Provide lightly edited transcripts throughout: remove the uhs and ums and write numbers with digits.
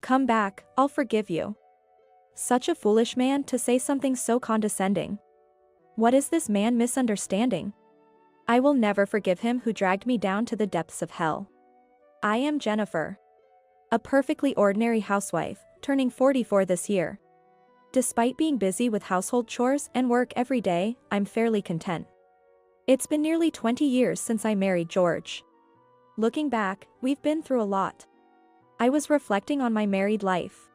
Come back, I'll forgive you. Such a foolish man to say something so condescending. What is this man misunderstanding? I will never forgive him who dragged me down to the depths of hell. I am Jennifer. A perfectly ordinary housewife, turning 44 this year. Despite being busy with household chores and work every day, I'm fairly content. It's been nearly 20 years since I married George. Looking back, we've been through a lot. I was reflecting on my married life.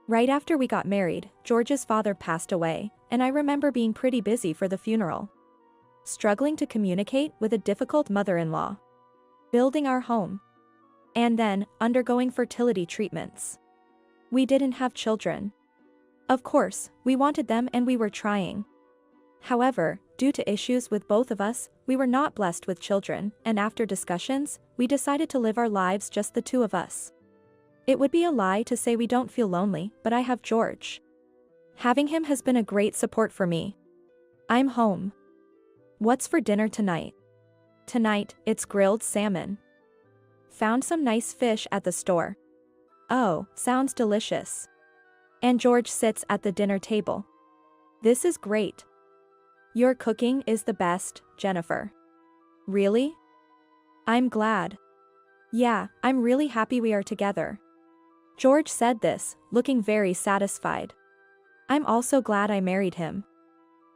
Right after we got married, George's father passed away, and I remember being pretty busy for the funeral. Struggling to communicate with a difficult mother-in-law. Building our home. And then, undergoing fertility treatments. We didn't have children. Of course, we wanted them and we were trying. However, due to issues with both of us, we were not blessed with children, and after discussions, we decided to live our lives just the two of us. It would be a lie to say we don't feel lonely, but I have George. Having him has been a great support for me. I'm home. What's for dinner tonight? Tonight, it's grilled salmon. Found some nice fish at the store. Oh, sounds delicious. And George sits at the dinner table. This is great. Your cooking is the best, Jennifer. Really? I'm glad. Yeah, I'm really happy we are together. George said this, looking very satisfied. I'm also glad I married him.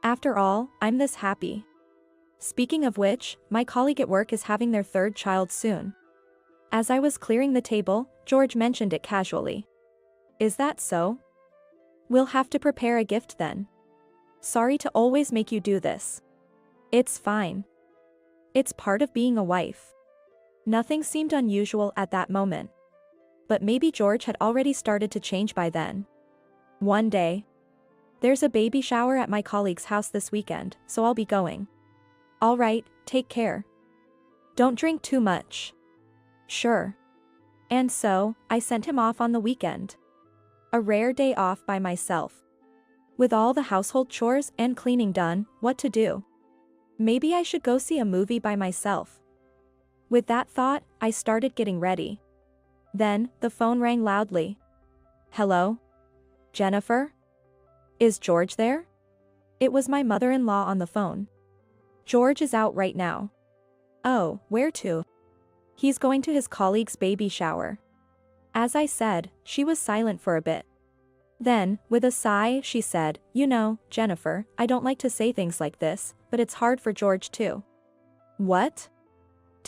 After all, I'm this happy. Speaking of which, my colleague at work is having their third child soon. As I was clearing the table, George mentioned it casually. Is that so? We'll have to prepare a gift then. Sorry to always make you do this. It's fine. It's part of being a wife. Nothing seemed unusual at that moment. But maybe George had already started to change by then. One day. There's a baby shower at my colleague's house this weekend, so I'll be going. All right, take care. Don't drink too much. Sure. And so, I sent him off on the weekend. A rare day off by myself. With all the household chores and cleaning done, what to do? Maybe I should go see a movie by myself. With that thought, I started getting ready. Then, the phone rang loudly. Hello? Jennifer? Is George there? It was my mother-in-law on the phone. George is out right now. Oh, where to? He's going to his colleague's baby shower. As I said, she was silent for a bit. Then, with a sigh, she said, You know, Jennifer, I don't like to say things like this, but it's hard for George too. What?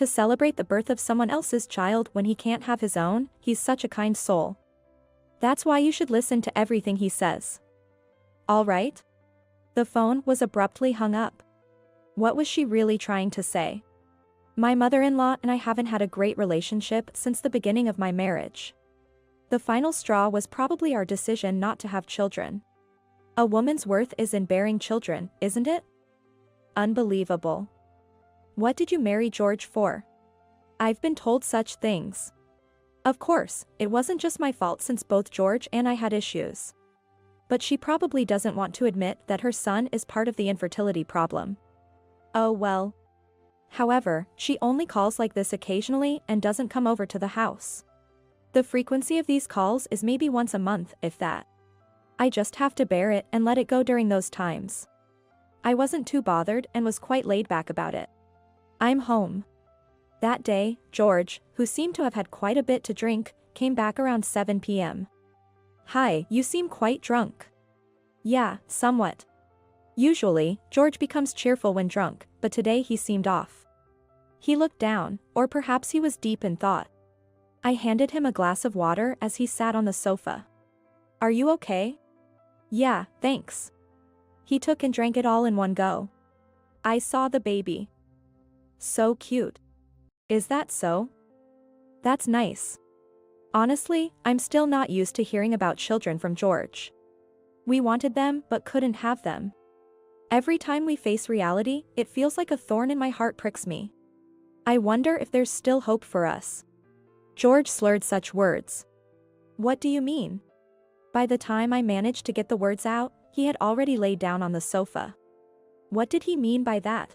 To celebrate the birth of someone else's child when he can't have his own? He's such a kind soul. That's why you should listen to everything he says. All right? The phone was abruptly hung up. What was she really trying to say? My mother-in-law and I haven't had a great relationship since the beginning of my marriage. The final straw was probably our decision not to have children. A woman's worth is in bearing children, isn't it? Unbelievable. What did you marry George for? I've been told such things. Of course, it wasn't just my fault since both George and I had issues. But she probably doesn't want to admit that her son is part of the infertility problem. Oh well. However, she only calls like this occasionally and doesn't come over to the house. The frequency of these calls is maybe once a month, if that. I just have to bear it and let it go during those times. I wasn't too bothered and was quite laid back about it. I'm home. That day, George, who seemed to have had quite a bit to drink, came back around 7 p.m. Hi, you seem quite drunk. Yeah, somewhat. Usually, George becomes cheerful when drunk, but today he seemed off. He looked down, or perhaps he was deep in thought. I handed him a glass of water as he sat on the sofa. Are you okay? Yeah, thanks. He took and drank it all in one go. I saw the baby. So cute. Is that so? That's nice. Honestly, I'm still not used to hearing about children from George. We wanted them but couldn't have them. Every time we face reality, it feels like a thorn in my heart pricks me. I wonder if there's still hope for us. George slurred such words. What do you mean? By the time I managed to get the words out, he had already laid down on the sofa. What did he mean by that?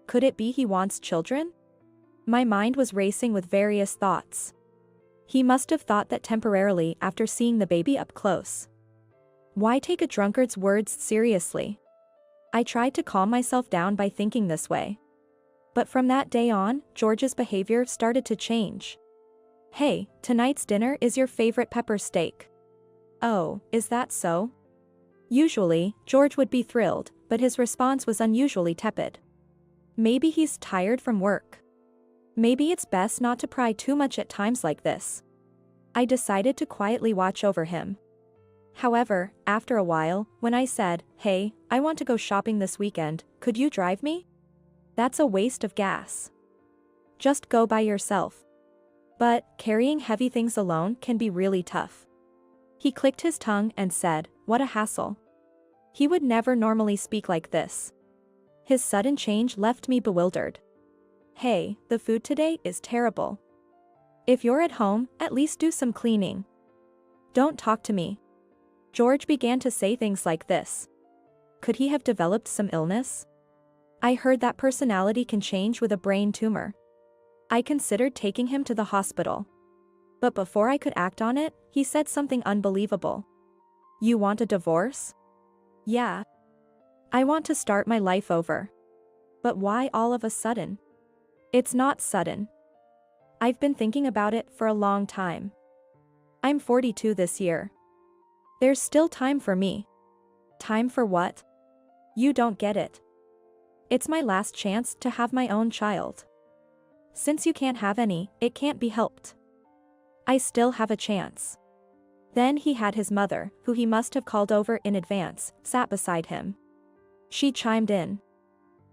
Could it be he wants children? My mind was racing with various thoughts. He must have thought that temporarily after seeing the baby up close. Why take a drunkard's words seriously? I tried to calm myself down by thinking this way. But from that day on, George's behavior started to change. Hey, tonight's dinner is your favorite pepper steak. Oh, is that so? Usually, George would be thrilled, but his response was unusually tepid. Maybe he's tired from work. Maybe it's best not to pry too much at times like this. I decided to quietly watch over him. However, after a while, when I said, "Hey, I want to go shopping this weekend, could you drive me?" That's a waste of gas. Just go by yourself. But, carrying heavy things alone can be really tough. He clicked his tongue and said, "What a hassle." He would never normally speak like this. His sudden change left me bewildered. Hey, the food today is terrible. If you're at home, at least do some cleaning. Don't talk to me. George began to say things like this. Could he have developed some illness? I heard that personality can change with a brain tumor. I considered taking him to the hospital. But before I could act on it, he said something unbelievable. You want a divorce? Yeah. I want to start my life over. But why all of a sudden? It's not sudden. I've been thinking about it for a long time. I'm 42 this year. There's still time for me. Time for what? You don't get it. It's my last chance to have my own child. Since you can't have any, it can't be helped. I still have a chance. Then he had his mother, who he must have called over in advance, sat beside him. She chimed in.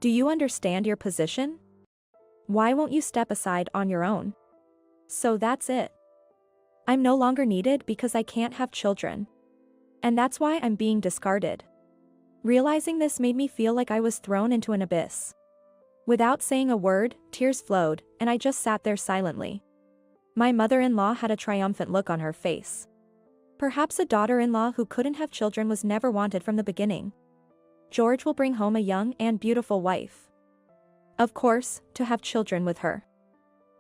Do you understand your position? Why won't you step aside on your own? So that's it. I'm no longer needed because I can't have children. And that's why I'm being discarded. Realizing this made me feel like I was thrown into an abyss. Without saying a word, tears flowed, and I just sat there silently. My mother-in-law had a triumphant look on her face. Perhaps a daughter-in-law who couldn't have children was never wanted from the beginning. George will bring home a young and beautiful wife. Of course, to have children with her.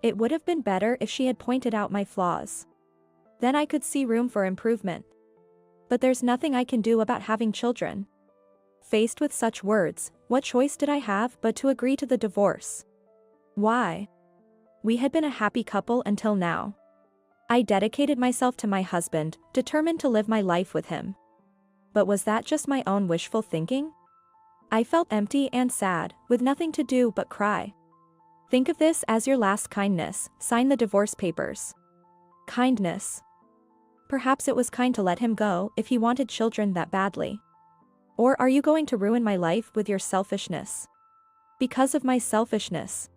It would have been better if she had pointed out my flaws. Then I could see room for improvement. But there's nothing I can do about having children. Faced with such words, what choice did I have but to agree to the divorce? Why? We had been a happy couple until now. I dedicated myself to my husband, determined to live my life with him. But was that just my own wishful thinking? I felt empty and sad, with nothing to do but cry. Think of this as your last kindness, sign the divorce papers. Kindness. Perhaps it was kind to let him go if he wanted children that badly. Or are you going to ruin my life with your selfishness? Because of my selfishness.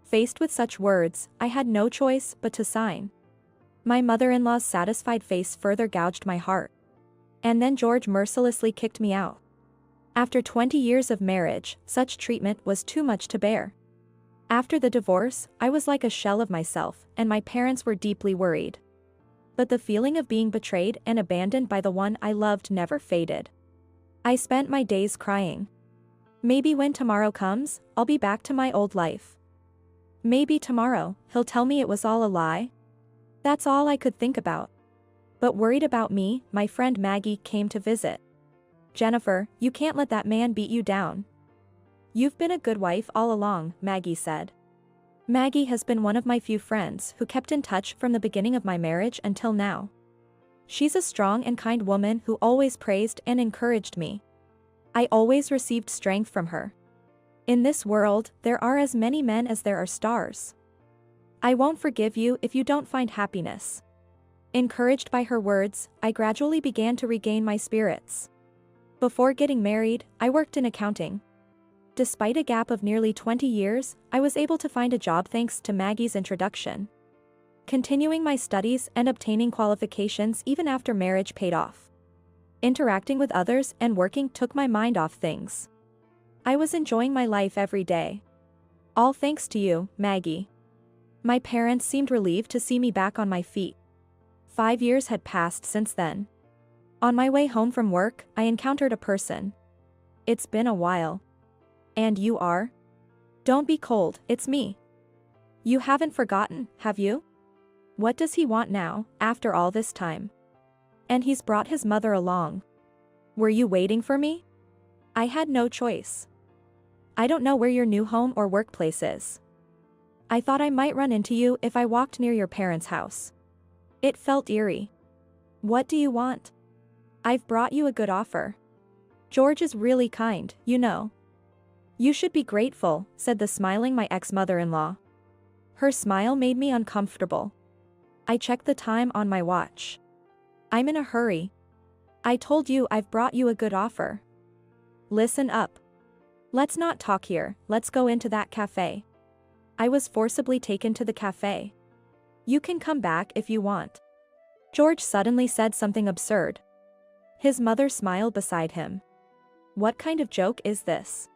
Faced with such words, I had no choice but to sign. My mother-in-law's satisfied face further gouged my heart. And then George mercilessly kicked me out. After 20 years of marriage, such treatment was too much to bear. After the divorce, I was like a shell of myself, and my parents were deeply worried. But the feeling of being betrayed and abandoned by the one I loved never faded. I spent my days crying. Maybe when tomorrow comes, I'll be back to my old life. Maybe tomorrow, he'll tell me it was all a lie. That's all I could think about. But worried about me, my friend Maggie came to visit. Jennifer, you can't let that man beat you down. You've been a good wife all along, Maggie said. Maggie has been one of my few friends who kept in touch from the beginning of my marriage until now. She's a strong and kind woman who always praised and encouraged me. I always received strength from her. In this world, there are as many men as there are stars. I won't forgive you if you don't find happiness. Encouraged by her words, I gradually began to regain my spirits. Before getting married, I worked in accounting. Despite a gap of nearly 20 years, I was able to find a job thanks to Maggie's introduction. Continuing my studies and obtaining qualifications even after marriage paid off. Interacting with others and working took my mind off things. I was enjoying my life every day. All thanks to you, Maggie. My parents seemed relieved to see me back on my feet. 5 years had passed since then. On my way home from work, I encountered a person. It's been a while. And you are? Don't be cold, it's me. You haven't forgotten, have you? What does he want now, after all this time? And he's brought his mother along. Were you waiting for me? I had no choice. I don't know where your new home or workplace is. I thought I might run into you if I walked near your parents' house. It felt eerie. What do you want? I've brought you a good offer. George is really kind, you know. You should be grateful, said the smiling my ex-mother-in-law. Her smile made me uncomfortable. I checked the time on my watch. I'm in a hurry. I told you I've brought you a good offer. Listen up. Let's not talk here, let's go into that cafe. I was forcibly taken to the cafe. You can come back if you want. George suddenly said something absurd. His mother smiled beside him. What kind of joke is this?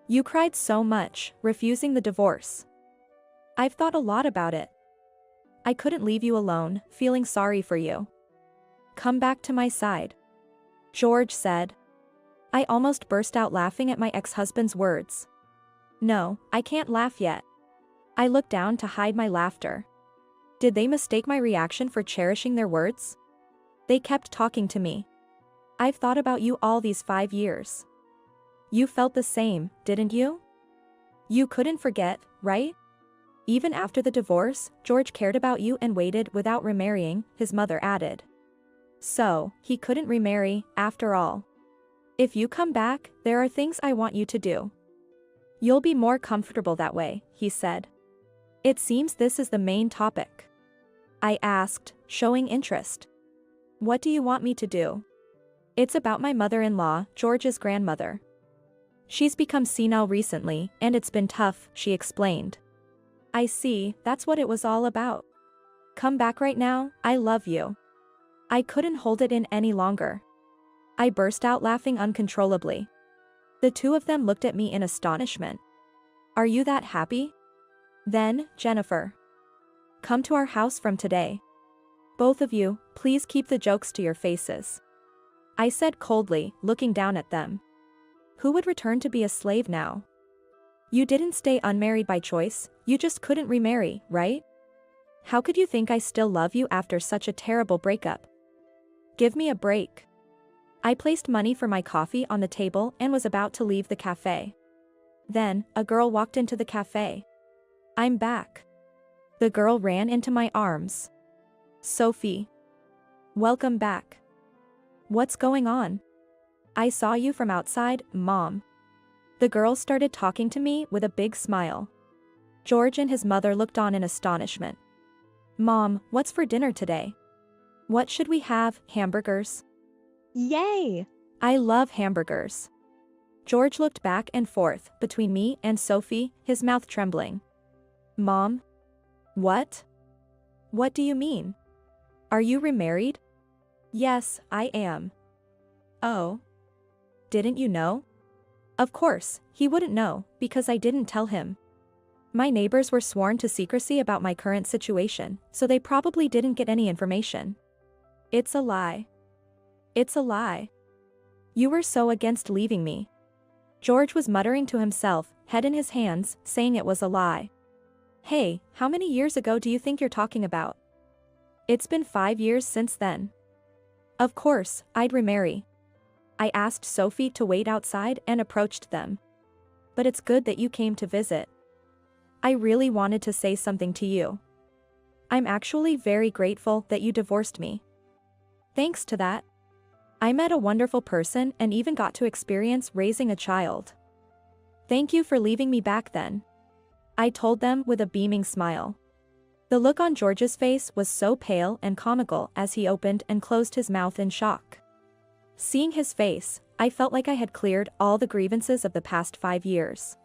You cried so much, refusing the divorce. I've thought a lot about it. I couldn't leave you alone, feeling sorry for you. Come back to my side. George said. I almost burst out laughing at my ex-husband's words. No, I can't laugh yet. I looked down to hide my laughter. Did they mistake my reaction for cherishing their words? They kept talking to me. I've thought about you all these 5 years. You felt the same, didn't you? You couldn't forget, right? Even after the divorce, George cared about you and waited without remarrying, his mother added. So, he couldn't remarry, after all. If you come back, there are things I want you to do. You'll be more comfortable that way, he said. It seems this is the main topic. I asked, showing interest. What do you want me to do? It's about my mother-in-law, George's grandmother. She's become senile recently, and it's been tough, she explained. I see, that's what it was all about. Come back right now, I love you. I couldn't hold it in any longer. I burst out laughing uncontrollably. The two of them looked at me in astonishment. Are you that happy? Then, Jennifer. Come to our house from today. Both of you, please keep the jokes to your faces. I said coldly, looking down at them. Who would return to be a slave now? You didn't stay unmarried by choice, you just couldn't remarry, right? How could you think I still love you after such a terrible breakup? Give me a break. I placed money for my coffee on the table and was about to leave the cafe. Then, a girl walked into the cafe. I'm back. The girl ran into my arms. Sophie. Welcome back. What's going on? I saw you from outside, Mom. The girl started talking to me with a big smile. George and his mother looked on in astonishment. Mom, what's for dinner today? What should we have, hamburgers? Yay! I love hamburgers. George looked back and forth, between me and Sophie, his mouth trembling. Mom? What? What do you mean? Are you remarried? Yes, I am. Oh. Didn't you know? Of course, he wouldn't know, because I didn't tell him. My neighbors were sworn to secrecy about my current situation, so they probably didn't get any information. It's a lie. It's a lie. You were so against leaving me. George was muttering to himself, head in his hands, saying it was a lie. Hey, how many years ago do you think you're talking about? It's been 5 years since then. Of course, I'd remarry. I asked Sophie to wait outside and approached them. But it's good that you came to visit. I really wanted to say something to you. I'm actually very grateful that you divorced me. Thanks to that, I met a wonderful person and even got to experience raising a child. Thank you for leaving me back then. I told them with a beaming smile. The look on George's face was so pale and comical as he opened and closed his mouth in shock. Seeing his face, I felt like I had cleared all the grievances of the past 5 years.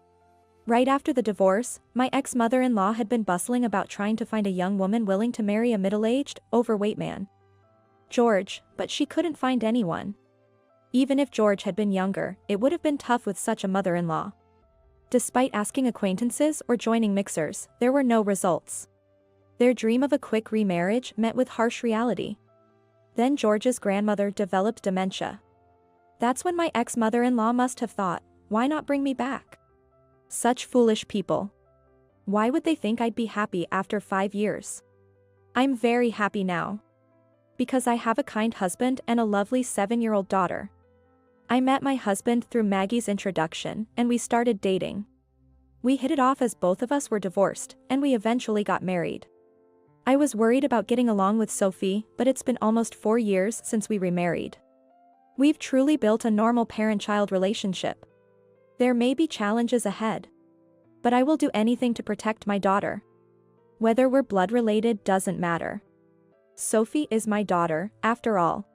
Right after the divorce, my ex-mother-in-law had been bustling about trying to find a young woman willing to marry a middle-aged, overweight man. George, but she couldn't find anyone. Even if George had been younger, it would have been tough with such a mother-in-law. Despite asking acquaintances or joining mixers, there were no results. Their dream of a quick remarriage met with harsh reality. Then George's grandmother developed dementia. That's when my ex-mother-in-law must have thought, why not bring me back? Such foolish people. Why would they think I'd be happy after 5 years? I'm very happy now. Because I have a kind husband and a lovely 7-year-old daughter. I met my husband through Maggie's introduction, and we started dating. We hit it off as both of us were divorced, and we eventually got married. I was worried about getting along with Sophie, but it's been almost 4 years since we remarried. We've truly built a normal parent-child relationship. There may be challenges ahead. But I will do anything to protect my daughter. Whether we're blood-related doesn't matter. Sophie is my daughter, after all.